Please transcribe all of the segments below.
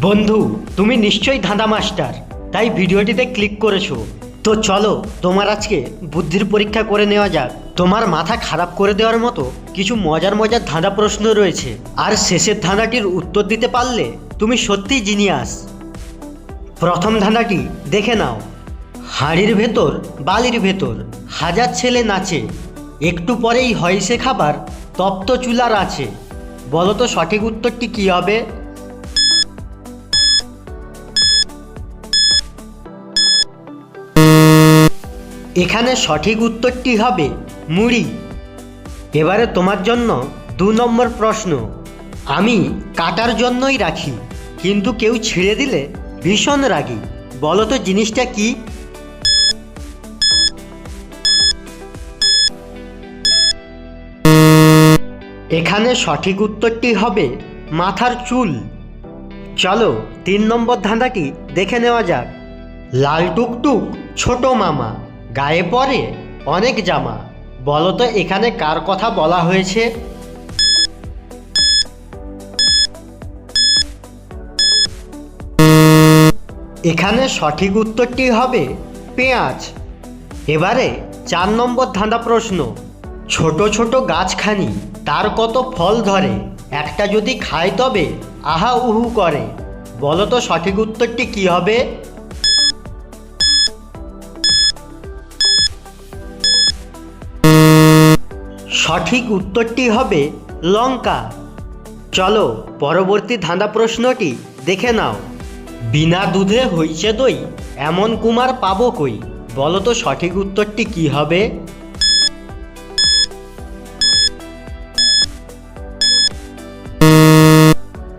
বন্ধু, তুমি নিশ্চয়ই ধাঁধা মাস্টার, তাই ভিডিওটিতে ক্লিক করেছো। তো চলো তোমার আজকে বুদ্ধির পরীক্ষা করে নেওয়া যাক। তোমার মাথা খারাপ করে দেওয়ার মতো কিছু মজার মজার ধাঁধা প্রশ্ন রয়েছে, আর শেষের ধাঁধাটির উত্তর দিতে পারলে তুমি সত্যিই জিনিয়াস। প্রথম ধাঁধাটি দেখে নাও। হাঁড়ির ভেতর বালির ভেতর হাজার ছেলে নাচে, একটু পরেই হয় সে খাবার তপ্ত চুলার আছে। বলো তো সঠিক উত্তরটি কী হবে? এখানে সঠিক উত্তরটি হবে মুড়ি। এবারে তোমার জন্য 2 নম্বর প্রশ্ন। আমি কাটার জন্যই রাখি, কিন্তু কেউ ছিঁড়ে দিলে ভীষণ রাগী। বলো তো জিনিসটা কি? এখানে সঠিক উত্তরটি হবে মাথার চুল। চলো 3 নম্বর ধাঁধাটি দেখে নেওয়া যাক। লাল টুকটুক ছোট মামা, গায়ে পরে অনেক জামা। বলো তো এখানে কার কথা বলা হয়েছে? এখানে সঠিক উত্তরটি হবে পেঁয়াজ। এবারে 4 নম্বর ধাঁধা প্রশ্ন। ছোট ছোট গাছখানি তার কত ফল ধরে, একটা যদি খায় তবে আহা উহু করে। বলো তো সঠিক উত্তরটি কি হবে? সঠিক উত্তরটি হবে লঙ্কা। চলো পরবর্তী ধাঁধা প্রশ্নটি দেখে নাও। বিনা দুধে হইছে দই, এমন কুমার পাবো কই। বলো তো সঠিক উত্তরটি কি হবে?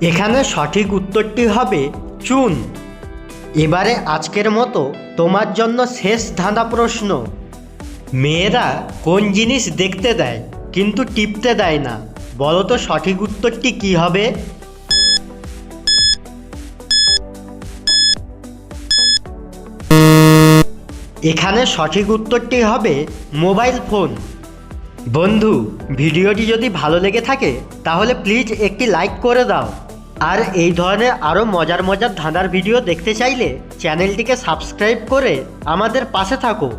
এখানে সঠিক উত্তরটি হবে চুন। এবারে আজকের মতো তোমার জন্য শেষ ধাঁধা প্রশ্ন। মেয়েরা কোন জিনিস দেখতে দেয় কিন্তু টিপতে দেয় না? বলো তো সঠিক উত্তরটি কি হবে? এখানে সঠিক উত্তরটি হবে মোবাইল ফোন। বন্ধু, ভিডিওটি যদি ভালো লেগে থাকে তাহলে প্লিজ একটি লাইক করে দাও। আর এই ধরনের আরও মজার মজার ধাঁধার ভিডিও দেখতে চাইলে চ্যানেলটিকে সাবস্ক্রাইব করে আমাদের পাশে থাকো।